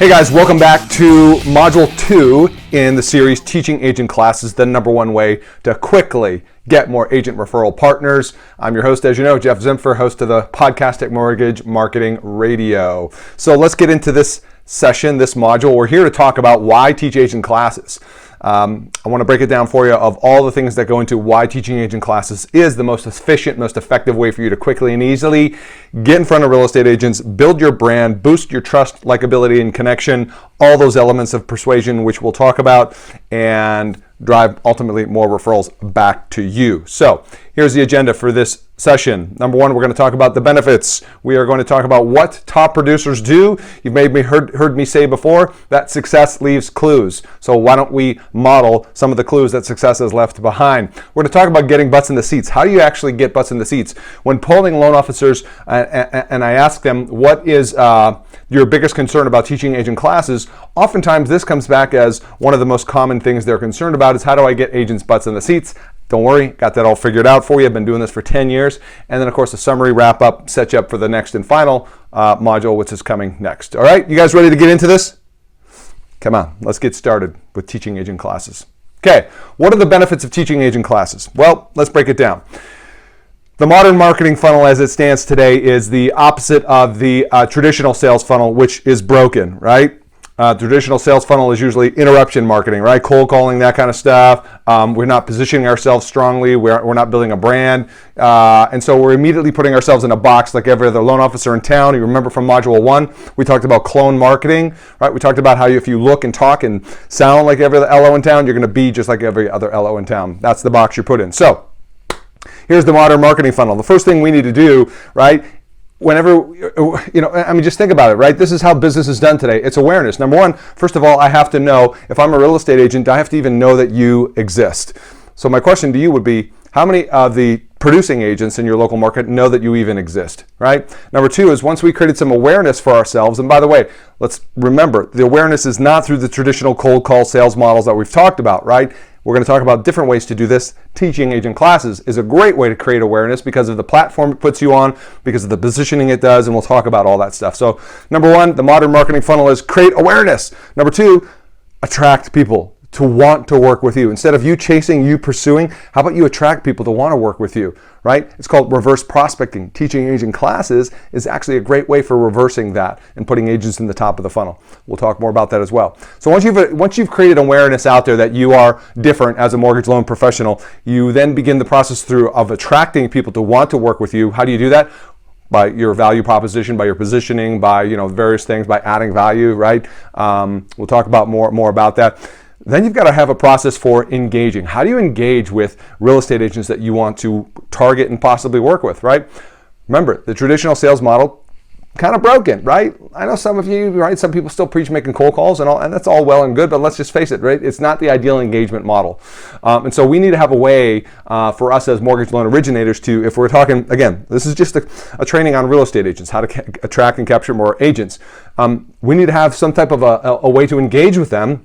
Hey guys, welcome back to Module 2 in the series Teaching Agent Classes, the number one way to quickly get more agent referral partners. I'm your host, as you know, Jeff Zimpfer, host of the podcast at Mortgage Marketing Radio. So let's get into this session, this module. We're here to talk about why teach agent classes. I want to break it down for you of all the things that go into why teaching agent classes is the most efficient, most effective way for you to quickly and easily get in front of real estate agents, build your brand, boost your trust, likability, and connection, all those elements of persuasion, which we'll talk about, and drive ultimately more referrals back to you. So here's the agenda for this session. Number one, we're going to talk about the benefits. We are going to talk about what top producers do. You've maybe heard me say before that success leaves clues. So why don't we model some of the clues that success has left behind? We're going to talk about getting butts in the seats. How do you actually get butts in the seats? When polling loan officers and I ask them, what is your biggest concern about teaching agent classes? Oftentimes this comes back as one of the most common things they're concerned about is how do I get agents' butts in the seats? Don't worry, got that all figured out for you. I've been doing this for 10 years. And then of course, the summary wrap up sets you up for the next and final module, which is coming next. All right, you guys ready to get into this? Come on, let's get started with teaching agent classes. Okay, what are the benefits of teaching agent classes? Well, let's break it down. The modern marketing funnel as it stands today is the opposite of the traditional sales funnel, which is broken, right? Traditional sales funnel is usually interruption marketing, right? Cold calling, that kind of stuff. We're not positioning ourselves strongly. We're not building a brand. And so we're immediately putting ourselves in a box like every other loan officer in town. You remember from Module 1, we talked about clone marketing, right? We talked about how if you look and talk and sound like every other LO in town, you're going to be just like every other LO in town. That's the box you're put in. So here's the modern marketing funnel. The first thing we need to do, right? Just think about it, right? This is how business is done today. It's awareness. Number one, first of all, I have to know, if I'm a real estate agent, I have to even know that you exist. So my question to you would be, how many of the producing agents in your local market know that you even exist, right? Number two is once we created some awareness for ourselves, and by the way, let's remember, the awareness is not through the traditional cold call sales models that we've talked about, right? We're going to talk about different ways to do this. Teaching agent classes is a great way to create awareness because of the platform it puts you on, because of the positioning it does, and we'll talk about all that stuff. So number one, the modern marketing funnel is create awareness. Number two, attract people to want to work with you. Instead of you chasing, you pursuing, how about you attract people to want to work with you, right? It's called reverse prospecting. Teaching agent classes is actually a great way for reversing that and putting agents in the top of the funnel. We'll talk more about that as well. So once you've created awareness out there that you are different as a mortgage loan professional, you then begin the process of attracting people to want to work with you. How do you do that? By your value proposition, by your positioning, by various things, by adding value, right? We'll talk about more about that. Then you've got to have a process for engaging. How do you engage with real estate agents that you want to target and possibly work with, right? Remember, the traditional sales model, kind of broken, right? I know some of you, right? Some people still preach making cold calls and that's all well and good, but let's just face it, right? It's not the ideal engagement model. And so we need to have a way for us as mortgage loan originators to, if we're talking, again, this is just a training on real estate agents, how to attract and capture more agents. We need to have some type of a way to engage with them,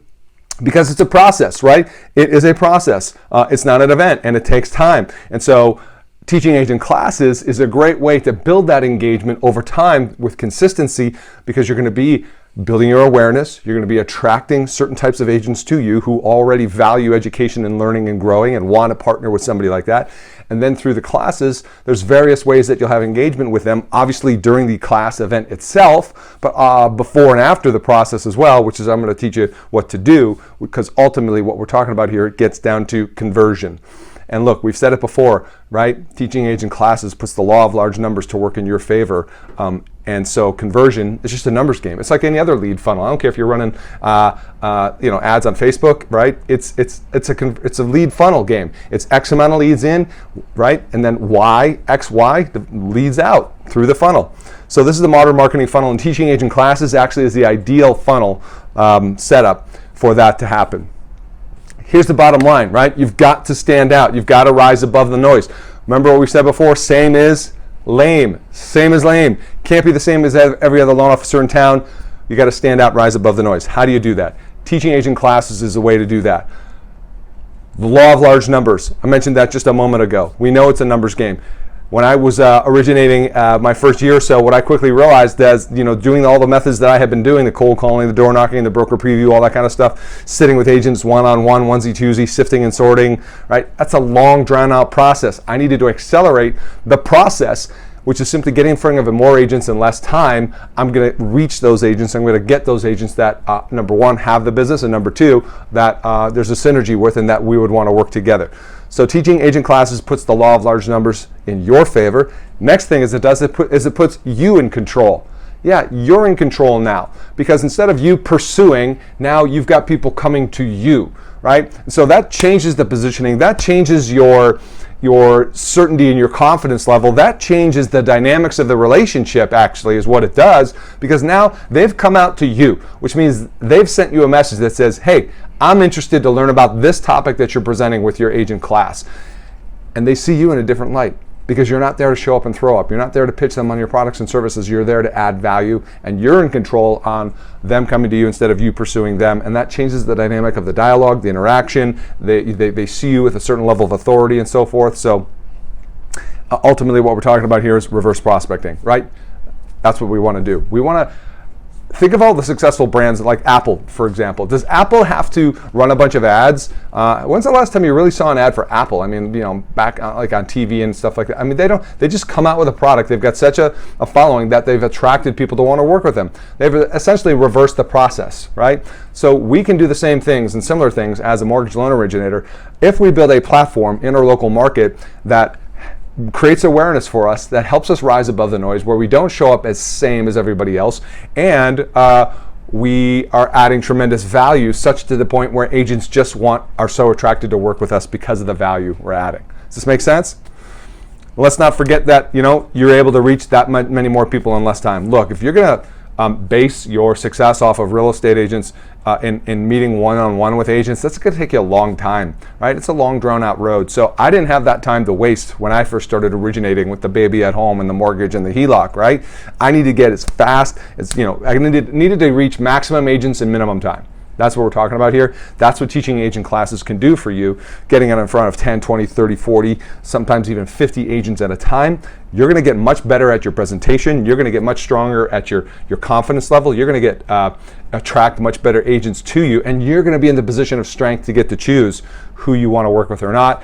because it's a process, right? It is a process. It's not an event, and it takes time. And so teaching agent classes is a great way to build that engagement over time with consistency, because you're going to be building your awareness. You're going to be attracting certain types of agents to you who already value education and learning and growing and want to partner with somebody like that. And then through the classes, there's various ways that you'll have engagement with them, obviously during the class event itself, but before and after the process as well, which is I'm going to teach you what to do, because ultimately what we're talking about here gets down to conversion. And look, we've said it before, right? Teaching agent classes puts the law of large numbers to work in your favor. And so conversion is just a numbers game. It's like any other lead funnel. I don't care if you're running ads on Facebook, right? It's a lead funnel game. It's X amount of leads in, right? And then X, Y leads out through the funnel. So this is the modern marketing funnel, and teaching agent classes actually is the ideal funnel setup for that to happen. Here's the bottom line, right? You've got to stand out. You've got to rise above the noise. Remember what we said before? Same is lame. Same as lame. Can't be the same as every other loan officer in town. You got to stand out, rise above the noise. How do you do that? Teaching agent classes is a way to do that. The law of large numbers. I mentioned that just a moment ago. We know it's a numbers game. When I was originating my first year or so, what I quickly realized is, doing all the methods that I had been doing, the cold calling, the door knocking, the broker preview, all that kind of stuff, sitting with agents one-on-one, onesie-twosie, sifting and sorting, right? That's a long, drawn-out process. I needed to accelerate the process, which is simply getting in front of more agents in less time. I'm going to reach those agents. I'm going to get those agents that, number one, have the business, and number two, that there's a synergy with and that we would want to work together. So teaching agent classes puts the law of large numbers in your favor. Next thing it puts you in control. Yeah, you're in control now, because instead of you pursuing, now you've got people coming to you, right? So that changes the positioning. That changes your certainty and your confidence level. That changes the dynamics of the relationship, actually, is what it does, because now they've come out to you, which means they've sent you a message that says, hey, I'm interested to learn about this topic that you're presenting with your agent class. And they see you in a different light, because you're not there to show up and throw up. You're not there to pitch them on your products and services. You're there to add value, and you're in control on them coming to you instead of you pursuing them. And that changes the dynamic of the dialogue, the interaction. They see you with a certain level of authority and so forth. So ultimately what we're talking about here is reverse prospecting, right? That's what we want to do. We want to think of all the successful brands like Apple, for example. Does Apple have to run a bunch of ads? When's the last time you really saw an ad for Apple? I mean, back like on TV and stuff like that. I mean, they just come out with a product. They've got such a following that they've attracted people to want to work with them. They've essentially reversed the process, right? So we can do the same things and similar things as a mortgage loan originator if we build a platform in our local market that creates awareness for us, that helps us rise above the noise, where we don't show up as same as everybody else, and we are adding tremendous value, such to the point where agents just are so attracted to work with us because of the value we're adding. Does this make sense? Let's not forget that you're able to reach that many more people in less time. Look, if you're going to base your success off of real estate agents in meeting one-on-one with agents, that's going to take you a long time, right? It's a long, drawn-out road. So I didn't have that time to waste when I first started originating with the baby at home and the mortgage and the HELOC, right? I need to get as fast as, I needed to reach maximum agents in minimum time. That's what we're talking about here. That's what teaching agent classes can do for you, getting out in front of 10, 20, 30, 40, sometimes even 50 agents at a time. You're going to get much better at your presentation. You're going to get much stronger at your confidence level. You're going to attract much better agents to you, and you're going to be in the position of strength to get to choose who you want to work with or not.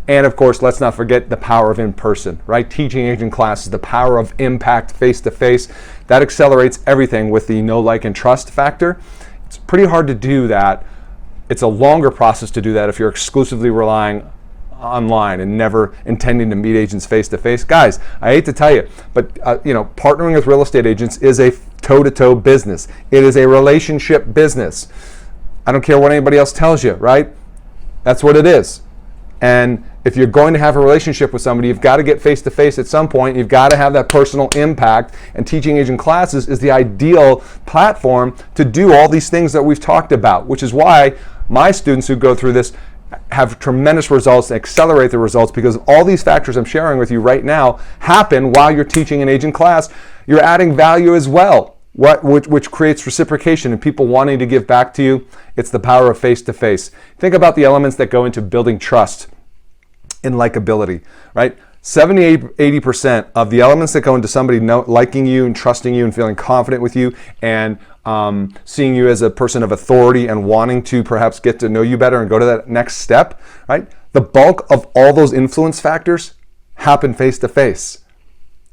And of course, let's not forget the power of in-person, right? Teaching agent classes, the power of impact face-to-face. That accelerates everything with the know, like, and trust factor. It's pretty hard to do that. It's a longer process to do that if you're exclusively relying online and never intending to meet agents face to face. Guys, I hate to tell you, but partnering with real estate agents is a toe-to-toe business. It is a relationship business. I don't care what anybody else tells you, right? That's what it is. And if you're going to have a relationship with somebody, you've got to get face-to-face at some point. You've got to have that personal impact. And teaching agent classes is the ideal platform to do all these things that we've talked about, which is why my students who go through this have tremendous results and accelerate the results, because all these factors I'm sharing with you right now happen while you're teaching an agent class. You're adding value as well, which creates reciprocation and people wanting to give back to you. It's the power of face-to-face. Think about the elements that go into building trust in likability, right? 70-80% of the elements that go into somebody liking you and trusting you and feeling confident with you and seeing you as a person of authority and wanting to perhaps get to know you better and go to that next step, right? The bulk of all those influence factors happen face-to-face.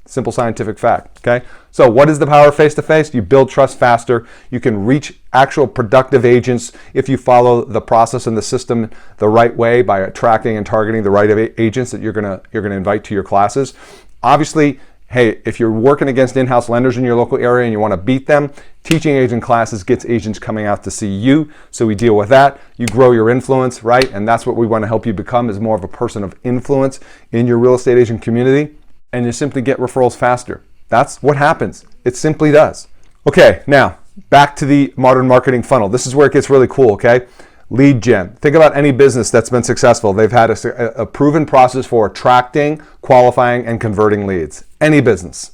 Simple scientific fact, okay? So what is the power of face-to-face? You build trust faster. You can reach actual productive agents if you follow the process and the system the right way by attracting and targeting the right agents that you're gonna invite to your classes. Obviously, hey, if you're working against in-house lenders in your local area and you want to beat them, teaching agent classes gets agents coming out to see you. So we deal with that. You grow your influence, right? And that's what we want to help you become, is more of a person of influence in your real estate agent community. And you simply get referrals faster. That's what happens. It simply does. Okay, now back to the modern marketing funnel. This is where it gets really cool, okay? Lead gen. Think about any business that's been successful. They've had a proven process for attracting, qualifying, and converting leads. Any business.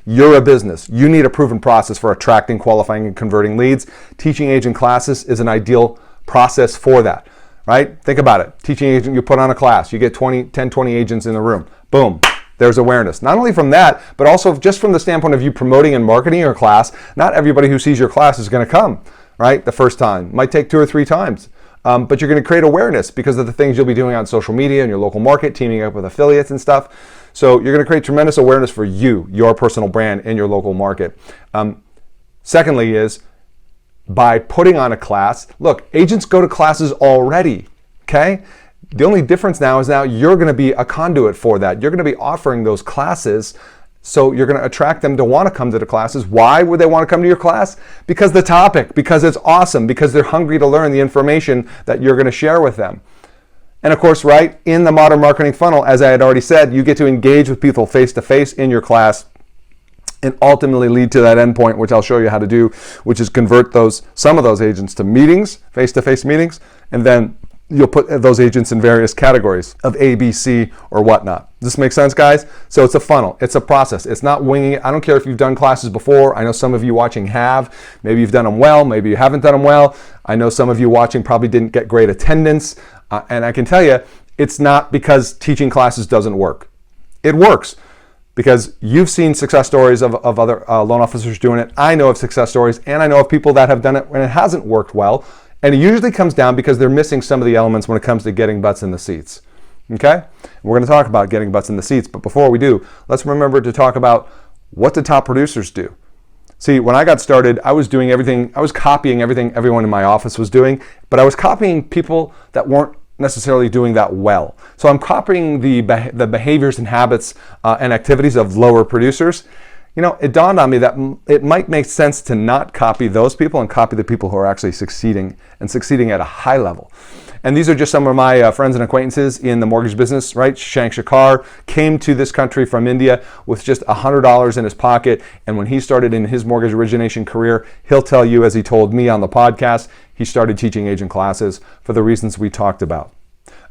You're a business. You need a proven process for attracting, qualifying, and converting leads. Teaching agent classes is an ideal process for that, right? Think about it. Teaching agent, you put on a class. You get 10, 20 agents in the room. Boom. there's awareness. Not only from that, but also just from the standpoint of you promoting and marketing your class. Not everybody who sees your class is going to come, right, the first time. Might take 2 or 3 times. But you're going to create awareness because of the things you'll be doing on social media and your local market, teaming up with affiliates and stuff. So you're going to create tremendous awareness for you, your personal brand in your local market. Secondly is by putting on a class. Look, agents go to classes already, okay? The only difference now is you're going to be a conduit for that. You're going to be offering those classes. So you're going to attract them to want to come to the classes. Why would they want to come to your class? Because the topic, because it's awesome, because they're hungry to learn the information that you're going to share with them. And of course, right, in the modern marketing funnel, as I had already said, you get to engage with people face-to-face in your class and ultimately lead to that endpoint, which I'll show you how to do, which is convert some of those agents to meetings, face-to-face meetings, and then you'll put those agents in various categories of A, B, C, or whatnot. Does this make sense, guys? So it's a funnel. It's a process. It's not winging it. I don't care if you've done classes before. I know some of you watching have. Maybe you've done them well. Maybe you haven't done them well. I know some of you watching probably didn't get great attendance. And I can tell you, it's not because teaching classes doesn't work. It works because you've seen success stories of other loan officers doing it. I know of success stories, and I know of people that have done it when it hasn't worked well. And it usually comes down because they're missing some of the elements when it comes to getting butts in the seats. Okay? We're going to talk about getting butts in the seats, but before we do, let's remember to talk about what the top producers do. See, when I got started, I was doing everything, I was copying everything everyone in my office was doing, but I was copying people that weren't necessarily doing that well. So I'm copying the behaviors and habits and activities of lower producers. You know, it dawned on me that it might make sense to not copy those people and copy the people who are actually succeeding and succeeding at a high level. And these are just some of my friends and acquaintances in the mortgage business, right? Shank Shakar came to this country from India with just $100 in his pocket. And when he started in his mortgage origination career, he'll tell you, as he told me on the podcast, he started teaching agent classes for the reasons we talked about.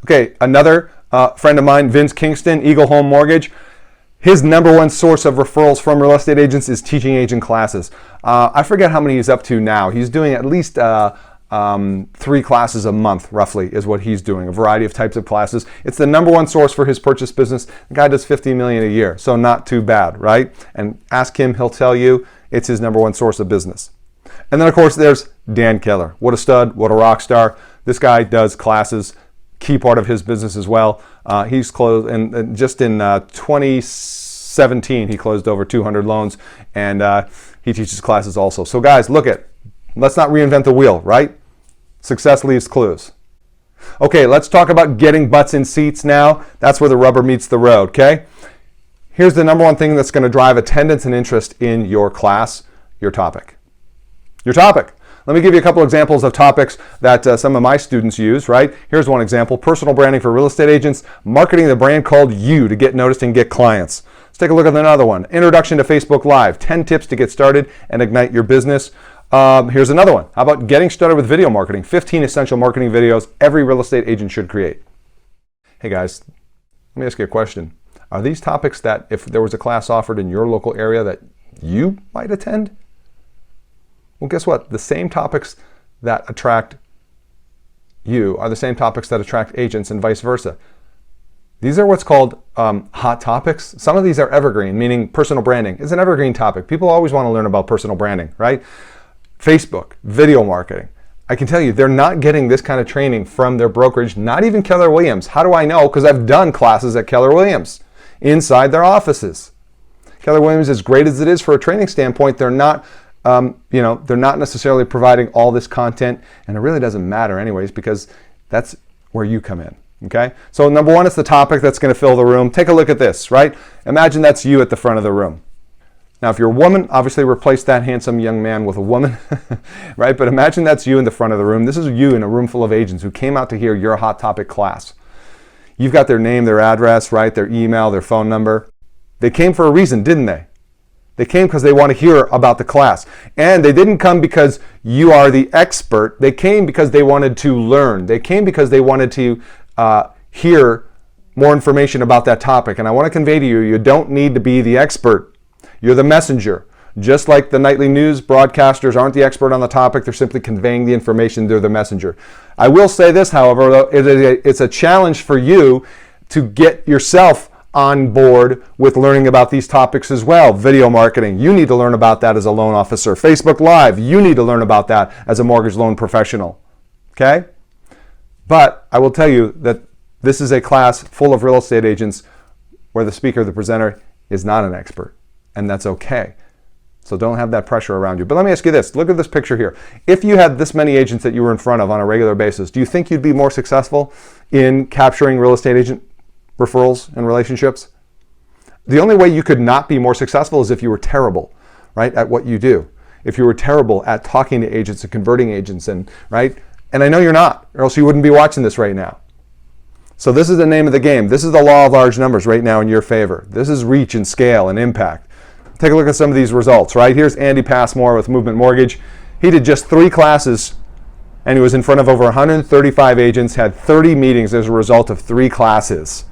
Okay, another friend of mine, Vince Kingston, Eagle Home Mortgage. His number one source of referrals from real estate agents is teaching agent classes. I forget how many he's up to now. He's doing at least 3 classes a month, roughly, is what he's doing, a variety of types of classes. It's the number one source for his purchase business. The guy does $50 million a year, so not too bad, right? And ask him, he'll tell you it's his number one source of business. And then, of course, there's Dan Keller. What a stud, what a rock star. This guy does classes, key part of his business as well. He's closed, and just in 2017, he closed over 200 loans, and he teaches classes also. So guys, let's not reinvent the wheel, right? Success leaves clues. Okay, let's talk about getting butts in seats now. That's where the rubber meets the road, okay? Here's the number one thing that's going to drive attendance and interest in your class, your topic. Your topic. Let me give you a couple examples of topics that some of my students use, right? Here's one example: personal branding for real estate agents, marketing the brand called you to get noticed and get clients. Let's take a look at another one: introduction to Facebook Live, 10 tips to get started and ignite your business. Here's another one. How about getting started with video marketing, 15 essential marketing videos every real estate agent should create. Hey guys, let me ask you a question. Are these topics that, if there was a class offered in your local area, that you might attend? Well, guess what? The same topics that attract you are the same topics that attract agents and vice versa. These are what's called hot topics. Some of these are evergreen, meaning personal branding is an evergreen topic. People always want to learn about personal branding, right? Facebook, video marketing. I can tell you, they're not getting this kind of training from their brokerage, not even Keller Williams. How do I know? Because I've done classes at Keller Williams inside their offices. Keller Williams, as great as it is for a training standpoint, they're not they're not necessarily providing all this content, and it really doesn't matter anyways, because that's where you come in, okay? So number one is the topic that's going to fill the room. Take a look at this, right? Imagine that's you at the front of the room. Now, if you're a woman, obviously replace that handsome young man with a woman, right? But imagine that's you in the front of the room. This is you in a room full of agents who came out to hear your hot topic class. You've got their name, their address, right? Their email, their phone number. They came for a reason, didn't they? They came because they want to hear about the class. And they didn't come because you are the expert. They came because they wanted to learn. They came because they wanted to hear more information about that topic. And I want to convey to you, you don't need to be the expert. You're the messenger. Just like the nightly news broadcasters aren't the expert on the topic, they're simply conveying the information, they're the messenger. I will say this, however, though, it's a challenge for you to get yourself on board with learning about these topics as well. Video marketing, you need to learn about that as a loan officer. Facebook Live, you need to learn about that as a mortgage loan professional. Okay? But I will tell you that this is a class full of real estate agents where the speaker, the presenter, is not an expert, and that's okay. So don't have that pressure around you. But let me ask you this. Look at this picture here. If you had this many agents that you were in front of on a regular basis, do you think you'd be more successful in capturing real estate agent referrals and relationships? The only way you could not be more successful is if you were terrible, right, at what you do. If you were terrible at talking to agents and converting agents, and right? And I know you're not, or else you wouldn't be watching this right now. So this is the name of the game. This is the law of large numbers right now in your favor. This is reach and scale and impact. Take a look at some of these results, right? Here's Andy Passmore with Movement Mortgage. He did just 3 classes, and he was in front of over 135 agents, had 30 meetings as a result of 3 classes.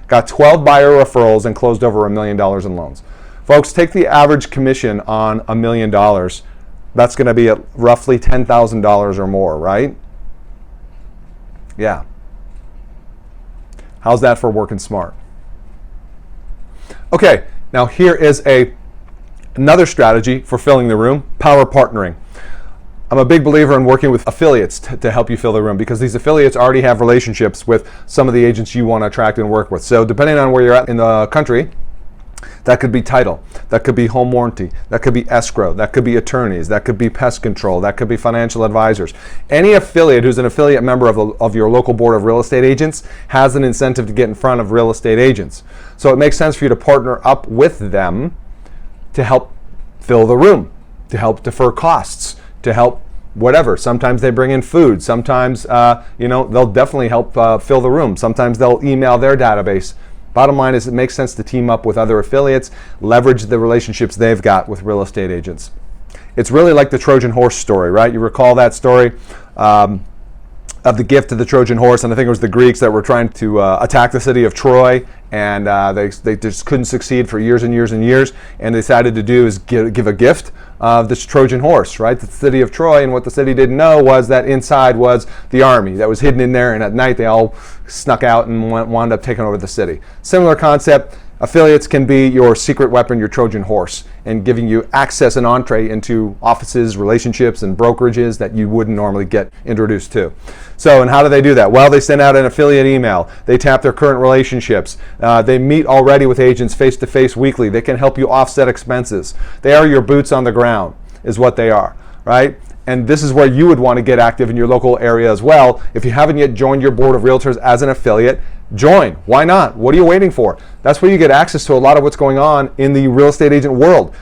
Got 12 buyer referrals and closed over $1 million in loans. Folks, take the average commission on $1 million. That's going to be at roughly $10,000 or more, right? Yeah. How's that for working smart? Okay, now here is another strategy for filling the room, power partnering. I'm a big believer in working with affiliates to help you fill the room, because these affiliates already have relationships with some of the agents you want to attract and work with. So depending on where you're at in the country, that could be title, that could be home warranty, that could be escrow, that could be attorneys, that could be pest control, that could be financial advisors. Any affiliate who's an affiliate member of your local board of real estate agents has an incentive to get in front of real estate agents. So it makes sense for you to partner up with them to help fill the room, to help defer costs, to help whatever. Sometimes they bring in food. Sometimes they'll definitely help fill the room. Sometimes they'll email their database. Bottom line is, it makes sense to team up with other affiliates, leverage the relationships they've got with real estate agents. It's really like the Trojan horse story, right? You recall that story of the gift of the Trojan horse, and I think it was the Greeks that were trying to attack the city of Troy, and they just couldn't succeed for years and years and years, and they decided to do is give a gift of this Trojan horse, right? The city of Troy, and what the city didn't know was that inside was the army that was hidden in there, and at night they all snuck out and wound up taking over the city. Similar concept. Affiliates can be your secret weapon, your Trojan horse, and giving you access and entree into offices, relationships, and brokerages that you wouldn't normally get introduced to. So, and how do they do that? Well, they send out an affiliate email. They tap their current relationships. They meet already with agents face-to-face weekly. They can help you offset expenses. They are your boots on the ground, is what they are, right? And this is where you would want to get active in your local area as well. If you haven't yet joined your board of realtors as an affiliate, join. Why not? What are you waiting for? That's where you get access to a lot of what's going on in the real estate agent world.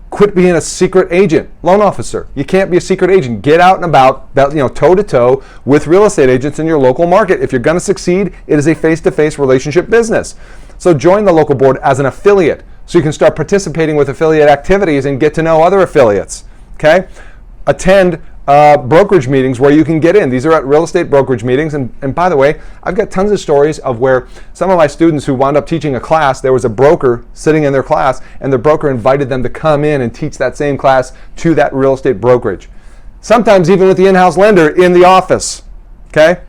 Quit being a secret agent, loan officer. You can't be a secret agent. Get out and about, toe to toe with real estate agents in your local market. If you're going to succeed, it is a face-to-face relationship business. So join the local board as an affiliate so you can start participating with affiliate activities and get to know other affiliates. Okay? Attend brokerage meetings where you can get in. These are at real estate brokerage meetings. And by the way, I've got tons of stories of where some of my students who wound up teaching a class, there was a broker sitting in their class, and the broker invited them to come in and teach that same class to that real estate brokerage. Sometimes even with the in-house lender in the office. Okay?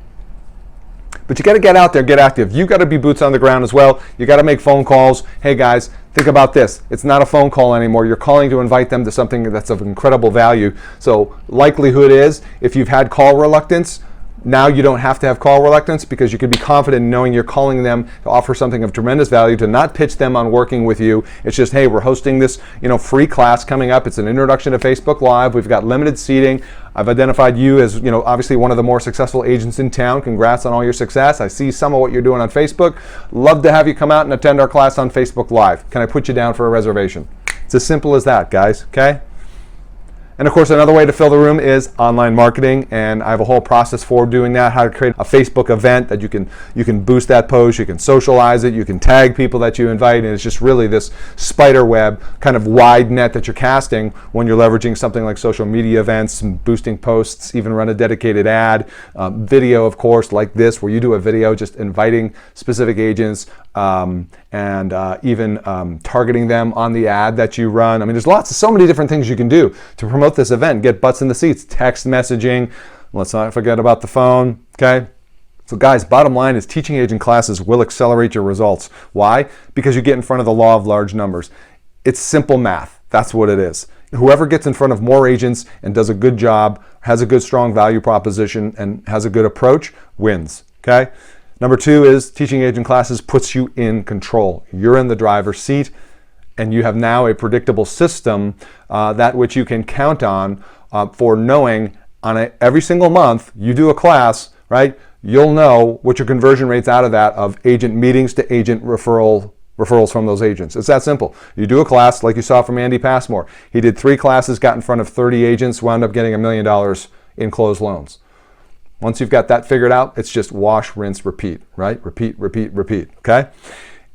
But you got to get out there, get active. You got to be boots on the ground as well. You got to make phone calls. Hey guys, think about this. It's not a phone call anymore. You're calling to invite them to something that's of incredible value. So likelihood is, if you've had call reluctance, now you don't have to have call reluctance, because you can be confident in knowing you're calling them to offer something of tremendous value, to not pitch them on working with you. It's just, hey, we're hosting this free class coming up. It's an introduction to Facebook Live. We've got limited seating. I've identified you as obviously one of the more successful agents in town. Congrats on all your success. I see some of what you're doing on Facebook. Love to have you come out and attend our class on Facebook Live. Can I put you down for a reservation? It's as simple as that, guys. Okay? And of course, another way to fill the room is online marketing, and I have a whole process for doing that, how to create a Facebook event that you can boost that post, you can socialize it, you can tag people that you invite, and it's just really this spider web kind of wide net that you're casting when you're leveraging something like social media events and boosting posts, even run a dedicated ad, video, of course, like this, where you do a video just inviting specific agents, and even targeting them on the ad that you run. I mean, there's so many different things you can do to promote this event, get butts in the seats, text messaging. Let's not forget about the phone, okay? So guys, bottom line is teaching agent classes will accelerate your results. Why? Because you get in front of the law of large numbers. It's simple math. That's what it is. Whoever gets in front of more agents and does a good job, has a good strong value proposition, and has a good approach, wins. Okay? Number 2 is teaching agent classes puts you in control. You're in the driver's seat, and you have now a predictable system that which you can count on for knowing every single month you do a class, right? You'll know what your conversion rate's out of that of agent meetings to agent referrals from those agents. It's that simple. You do a class like you saw from Andy Passmore. He did 3 classes, got in front of 30 agents, wound up getting $1 million in closed loans. Once you've got that figured out, it's just wash, rinse, repeat, right? Repeat, repeat, repeat, okay?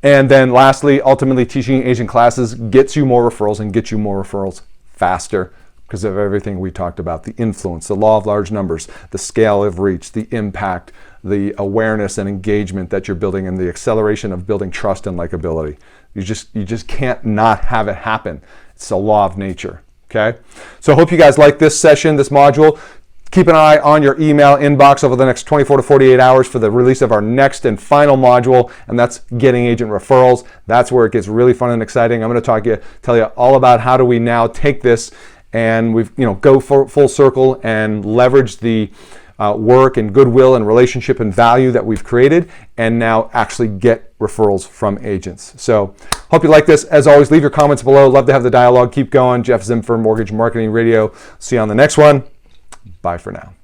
And then lastly, ultimately teaching agent classes gets you more referrals and gets you more referrals faster because of everything we talked about, the influence, the law of large numbers, the scale of reach, the impact, the awareness and engagement that you're building, and the acceleration of building trust and likability. You just can't not have it happen. It's a law of nature, okay? So I hope you guys like this session, this module. Keep an eye on your email inbox over the next 24 to 48 hours for the release of our next and final module, and that's getting agent referrals. That's where it gets really fun and exciting. I'm going to tell you all about how do we now take this and go full circle and leverage the work and goodwill and relationship and value that we've created, and now actually get referrals from agents. So hope you like this. As always, leave your comments below. Love to have the dialogue. Keep going. Jeff Zimfer, Mortgage Marketing Radio. See you on the next one. Bye for now.